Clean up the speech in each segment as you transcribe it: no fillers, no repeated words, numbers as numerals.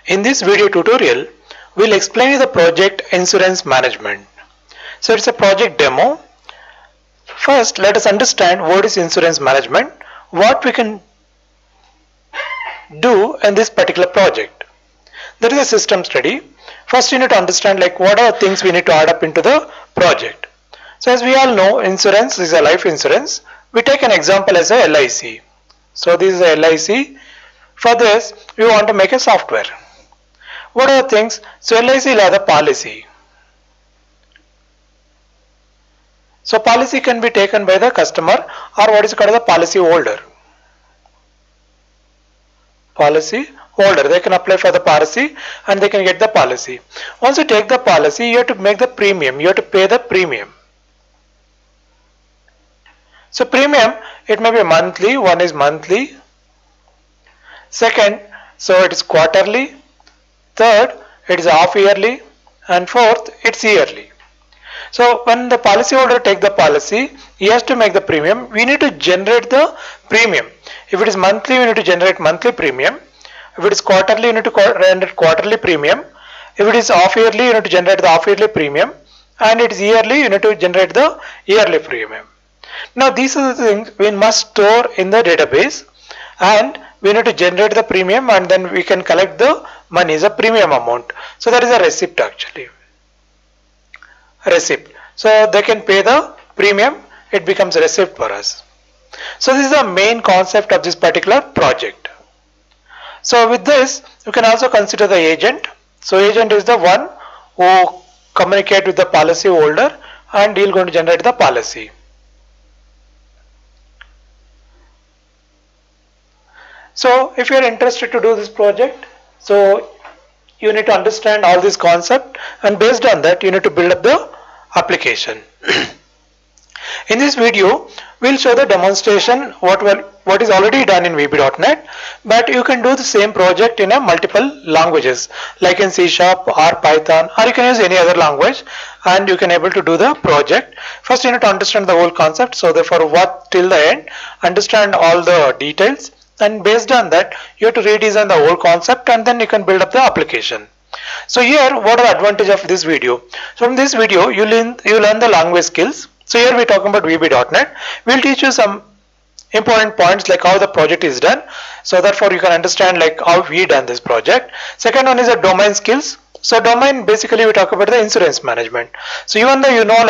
In this video tutorial, we'll explain you the project insurance management. So it's a project demo. First, let us understand what is insurance management, what we can do in this particular project. That is a system study. First, you need to understand what are the things we need to add up into the project. So as we all know, insurance is a life insurance. We take an example as a LIC. So this is a LIC. For this, we want to make a software. What are the things? So LIC will have a policy. So policy can be taken by the customer or what is called the policy holder. Policy holder. They can apply for the policy and they can get the policy. Once you take the policy, you have to make the premium. You have to pay the premium. So premium, it may be monthly. One is monthly. Second, so it is quarterly. Third, it is half yearly, and fourth, it's yearly. So when the policyholder takes the policy, he has to make the premium. We need to generate the premium. If it is monthly, we need to generate monthly premium. If it is quarterly, you need to generate quarterly premium. If it is half yearly, you need to generate the half yearly premium. And it is yearly, you need to generate the yearly premium. Now these are the things we must store in the database, and we need to generate the premium, and then we can collect the money as a premium amount. So that is a receipt actually. Receipt. So they can pay the premium, it becomes a receipt for us. So this is the main concept of this particular project. So with this, you can also consider the agent. So agent is the one who communicate with the policy holder and he is going to generate the policy. So if you are interested to do this project, so you need to understand all this concept, and based on that you need to build up the application. In this video, we'll show the demonstration what is already done in VB.NET, but you can do the same project in a multiple languages like in C# or Python, or you can use any other language and you can able to do the project. First you need to understand the whole concept, so therefore what till the end, understand all the details, and based on that you have to redesign the whole concept and then you can build up the application. So here, what are the advantage of this video? So from this video you learn the language skills. So here we are talking about VB.NET. We'll teach you some important points like how the project is done, so therefore you can understand how we done this project. Second one is the domain skills. So domain, basically we talk about the insurance management. So even though you know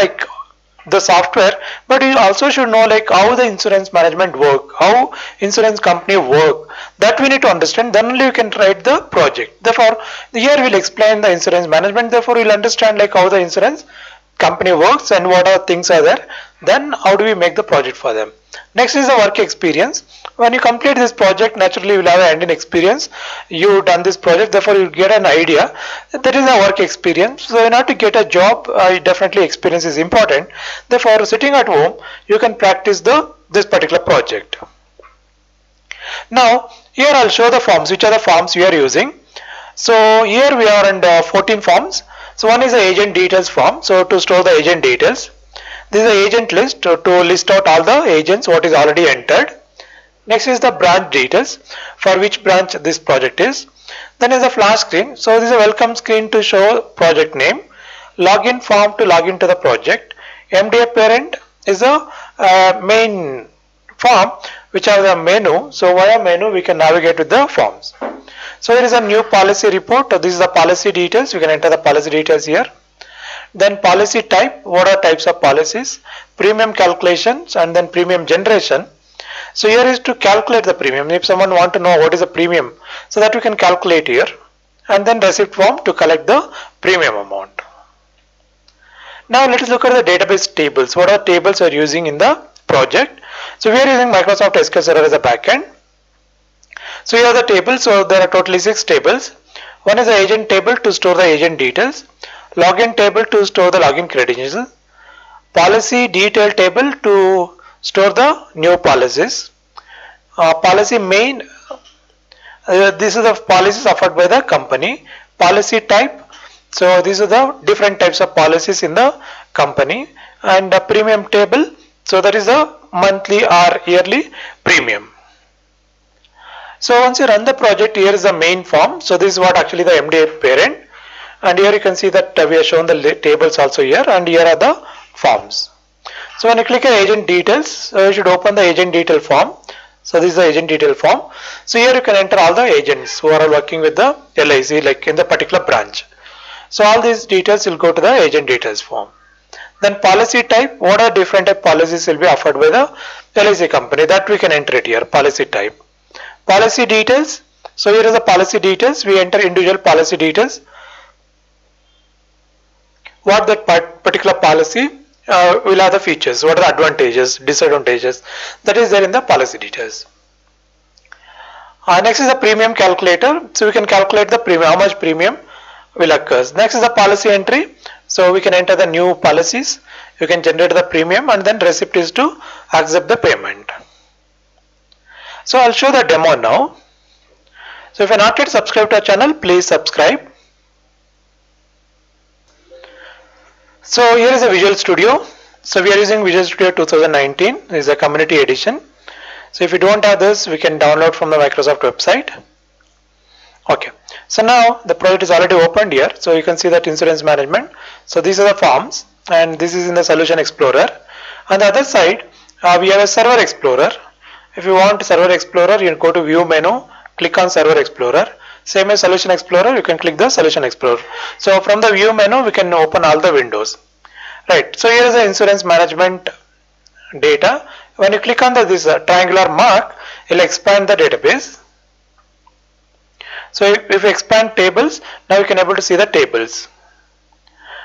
the software, but you also should know how the insurance management work, how insurance company work, that we need to understand, then only you can write the project. Therefore here we'll explain the insurance management, therefore you'll understand how the insurance company works and what are things are there, then how do we make the project for them. Next is the work experience. When you complete this project, naturally you will have an end-in experience. You done this project, therefore you get an idea. That is a work experience. So in order to get a job, definitely experience is important. Therefore, sitting at home, you can practice this particular project. Now here I'll show the forms. Which are the forms we are using? So here we are in 14 forms. So one is the agent details form. So to store the agent details. This is the agent list to list out all the agents what is already entered. Next is the branch details, for which branch this project is. Then is the flash screen. So this is a welcome screen to show project name. Login form to log into the project. MDA parent is a main form which has a menu. So via menu we can navigate with the forms. So here is a new policy report. This is the policy details. You can enter the policy details here. Then policy type, what are types of policies, premium calculations, and then premium generation. So here is to calculate the premium. If someone want to know what is the premium, so that we can calculate here, and then receipt form to collect the premium amount. Now let us look at the database tables. What are tables we are using in the project? So we are using Microsoft SQL Server as a backend. So here are the tables. So there are totally 6 tables. One is the agent table to store the agent details. Login table to store the login credentials, policy detail table to store the new policies, policy main, this is the policies offered by the company, policy type, so these are the different types of policies in the company, and the premium table, so that is the monthly or yearly premium. So once you run the project, here is the main form. So this is what actually the MD parent, and here you can see that we have shown the tables also here, and here are the forms. So when you click on agent details, you should open the agent detail form. So this is the agent detail form. So here you can enter all the agents who are working with the LIC, like in the particular branch. So all these details will go to the agent details form. Then policy type, what are different type policies will be offered by the LIC company, that we can enter it here, policy type. Policy details, so here is the policy details, we enter individual policy details. What that particular policy will have the features, what are the advantages, disadvantages, that is there in the policy details. Next is the premium calculator, so we can calculate the premium, how much premium will occur. Next is the policy entry, so we can enter the new policies, you can generate the premium, and then receipt is to accept the payment. So I'll show the demo now. So if you're not yet subscribed to our channel, please subscribe. So here is a Visual Studio. So we are using Visual Studio 2019. This is a community edition. So if you don't have this, we can download from the Microsoft website. Okay. So now the project is already opened here. So you can see that insurance management. So these are the forms, and this is in the Solution Explorer. On the other side, we have a Server Explorer. If you want Server Explorer, you can go to View menu, click on Server Explorer. Same as Solution Explorer, you can click the Solution Explorer. So from the View menu, we can open all the windows. Right. So here is the insurance management data. When you click on this triangular mark, it will expand the database. So if you expand tables, now you can able to see the tables.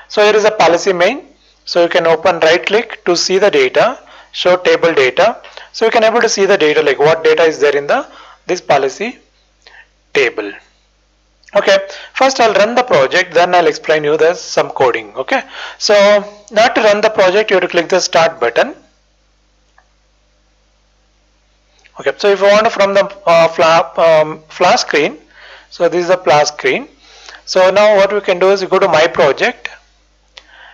So here is a policy main. So you can open right click to see the data, show table data. So you can able to see the data, like what data is there in the this policy table. Okay, first I'll run the project, then I'll explain you there's some coding. Okay, so now to run the project, you have to click the start button. Okay, so if you want from the flash screen, so this is the flash screen. So now what we can do is you go to my project.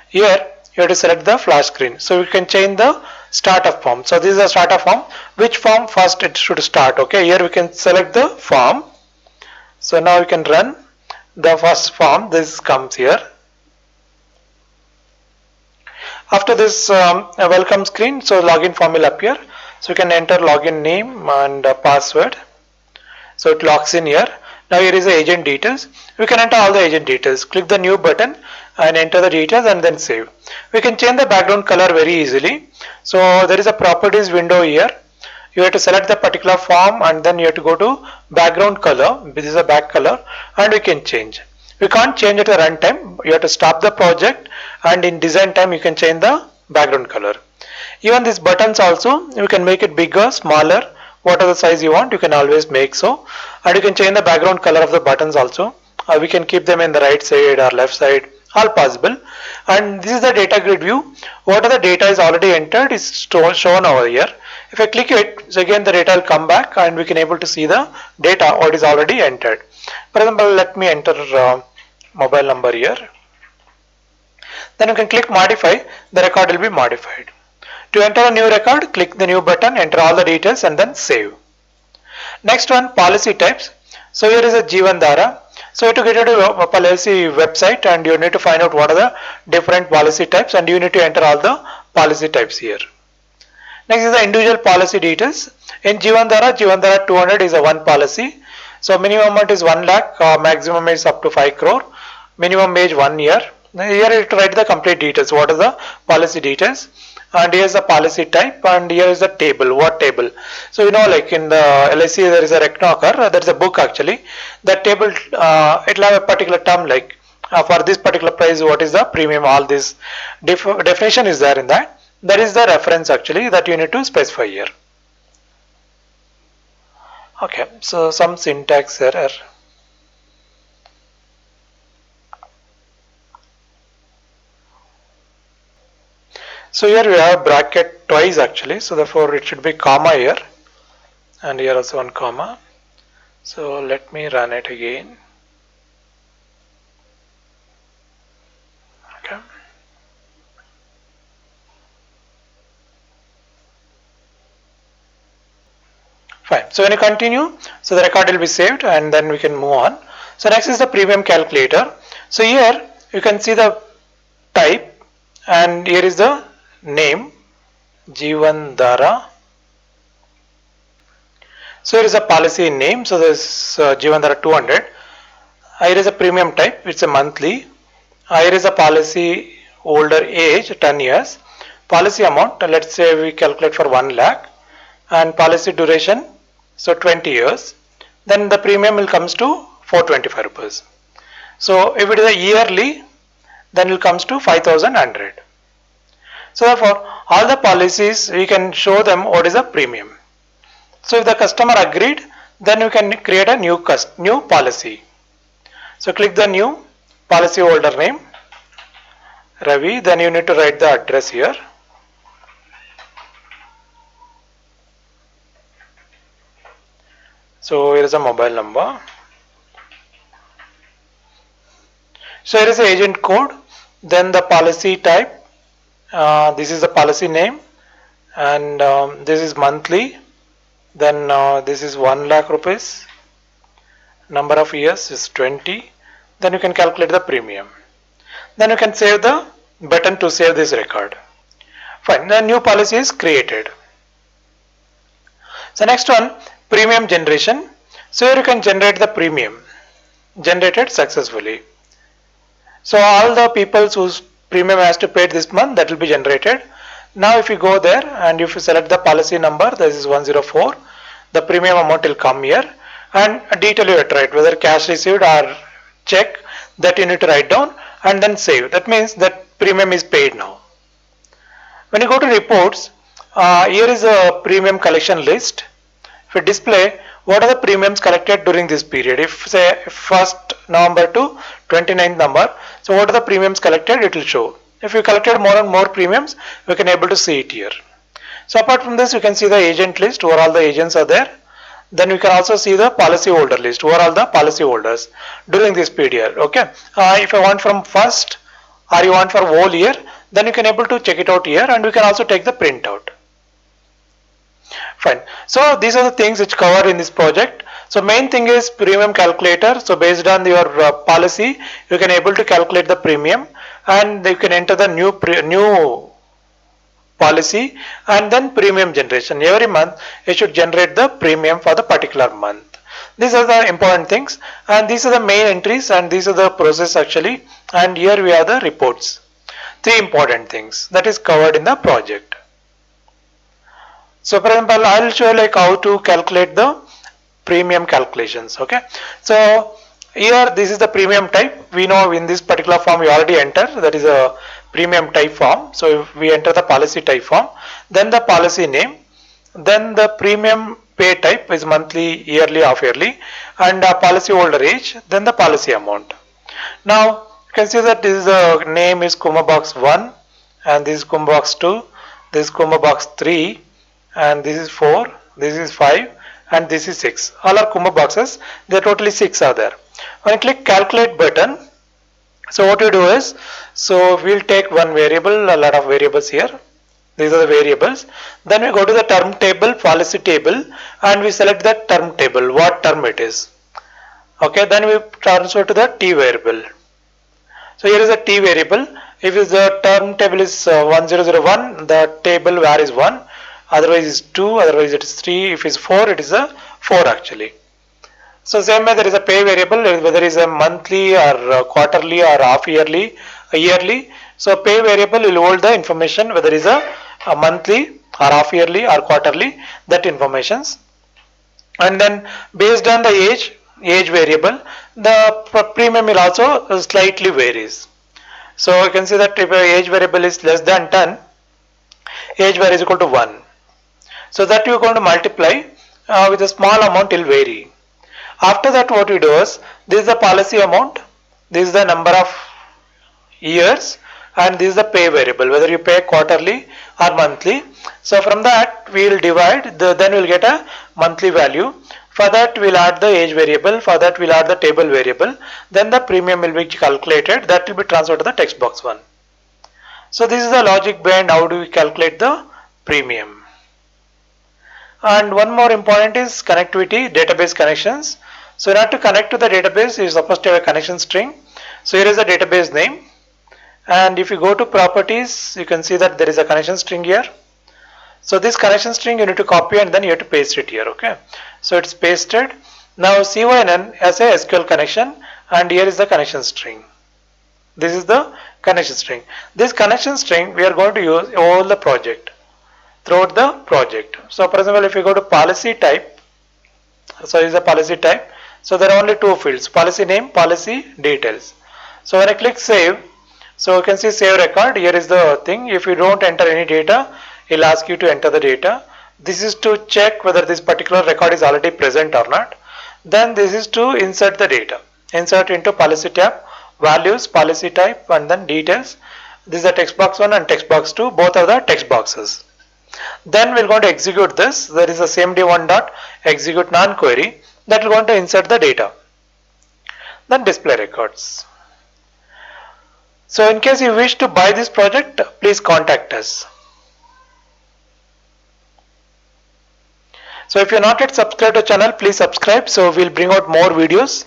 Here you have to select the flash screen. So you can change the startup form. So this is the startup form. Which form first it should start? Okay, here we can select the form. So now we can run the first form. This comes here. After this a welcome screen, so login form will appear. So you can enter login name and password. So it logs in here. Now here is the agent details. We can enter all the agent details. Click the new button and enter the details and then save. We can change the background color very easily. So there is a properties window here. You have to select the particular form and then you have to go to background color. This is a back color, and we can change. We can't change it at runtime. You have to stop the project, and in design time you can change the background color. Even these buttons also, you can make it bigger, smaller, whatever the size you want, you can always make so. And you can change the background color of the buttons also. We can keep them in the right side or left side, all possible. And this is the data grid view. What are the data is already entered is shown over here. If I click it, so again the data will come back and we can able to see the data what is already entered. For example, let me enter mobile number here. Then you can click modify, the record will be modified. To enter a new record, click the new button, enter all the details and then save. Next one, policy types. So here is a Jeevandhara. So you have to get into a policy website and you need to find out what are the different policy types, and you need to enter all the policy types here. Next is the individual policy details. In Jeevandhara, Jeevandhara 200 is a one policy. So minimum amount is 1 lakh, maximum is up to 5 crore, minimum age 1 year. Here you have to write the complete details. What is the policy details? And here is the policy type, and here is the table. What table? So you know, like in the LIC there is a recnocker, there is a book actually. That table it will have a particular term, like for this particular price what is the premium, all this definition is there in that. That is the reference actually that you need to specify here. Okay, so some syntax error. So here we have bracket twice actually, so therefore it should be comma here, and here also one comma. So let me run it again. Okay. Fine. So when you continue, so the record will be saved and then we can move on. So next is the premium calculator. So here you can see the type and here is the name Jivan Dara. So here is a policy name. So this Jivan Dara 200. Here is a premium type. It's a monthly. Here is a policy holder age 10 years. Policy amount, let's say we calculate for 1 lakh and policy duration, so 20 years. Then the premium will comes to 425 rupees. So if it is a yearly, then it comes to 5100. So therefore all the policies we can show them what is the premium. So if the customer agreed, then you can create a new policy. So click the new policy holder name Ravi, then you need to write the address here. So here is a mobile number. So here is the agent code, then the policy type. This is the policy name, and this is monthly. Then this is 1 lakh rupees. Number of years is 20. Then you can calculate the premium. Then you can save the button to save this record. Fine. The new policy is created. So next one, premium generation. So here you can generate the premium generated successfully. So all the people whose premium has to pay this month, that will be generated. Now if you go there and if you select the policy number, this is 104, the premium amount will come here and a detail you have to write, whether cash received or check, that you need to write down and then save. That means that premium is paid now. When you go to reports, here is a premium collection list. If you display what are the premiums collected during this period, if say 1st November to 29th November, so what are the premiums collected, it will show. If you collected more and more premiums, we can able to see it here. So apart from this, you can see the agent list where all the agents are there. Then you can also see the policy holder list where all the policy holders during this period. Okay, if I want from first or you want for whole year, then you can able to check it out here and we can also take the printout. Fine. So these are the things which cover in this project. So main thing is premium calculator. So based on your policy, you can able to calculate the premium and you can enter the new policy and then premium generation. Every month you should generate the premium for the particular month. These are the important things and these are the main entries and these are the process actually, and here we have the reports. 3 important things that is covered in the project. So for example, I will show like how to calculate the premium calculations. Okay, so here this is the premium type. We know in this particular form we already enter, that is a premium type form. So if we enter the policy type form, then the policy name, then the premium pay type is monthly, yearly, half yearly, and policy holder age, then the policy amount. Now you can see that this is the name is comma box 1 and this is comma box 2, this is comma box 3 and this is 4, this is 5 and this is 6. All are comma boxes, there are totally 6 are there. When you click calculate button, so what you do is, so we'll take one variable, a lot of variables here. These are the variables. Then we go to the term table, policy table, and we select the term table, what term it is. Okay, then we transfer to the T variable. So here is a T variable. If the term table is 1001, the table var is 1, otherwise is 2, otherwise it is 3, if it is 4, it is a 4 actually. So same way there is a pay variable, whether it is a monthly or quarterly or half yearly, yearly. So pay variable will hold the information whether it is a monthly or half yearly or quarterly, that informations. And then based on the age variable, the premium will also slightly varies. So you can see that if age variable is less than 10, age var is equal to 1. So that you are going to multiply with a small amount, will vary. After that what we do is, this is the policy amount, this is the number of years and this is the pay variable, whether you pay quarterly or monthly. So from that we will divide, then we will get a monthly value. For that we will add the age variable, for that we will add the table variable, then the premium will be calculated, that will be transferred to the text box 1. So this is the logic behind how do we calculate the premium. And one more important is connectivity, database connections. So in order to connect to the database, you are supposed to have a connection string. So here is the database name, and if you go to properties, you can see that there is a connection string here. So this connection string you need to copy and then you have to paste it here. Okay, so it's pasted. Now CYNN has a SQL connection, and here is the connection string. This is the connection string. This connection string we are going to use all the project, throughout the project. So for example, if you go to policy type, so is a policy type. So there are only two fields: policy name, policy details. So when I click save, so you can see save record. Here is the thing. If you don't enter any data, he'll ask you to enter the data. This is to check whether this particular record is already present or not. Then this is to insert the data. Insert into policy tab, values, policy type, and then details. This is the text box 1 and text box 2. Both are the text boxes. Then we're going to execute this. There is a cmd1 dot execute non-query that will going to insert the data. Then display records. So in case you wish to buy this project, please contact us. So if you're not yet subscribed to the channel, please subscribe. So we'll bring out more videos.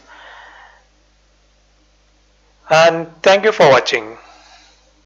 And thank you for watching.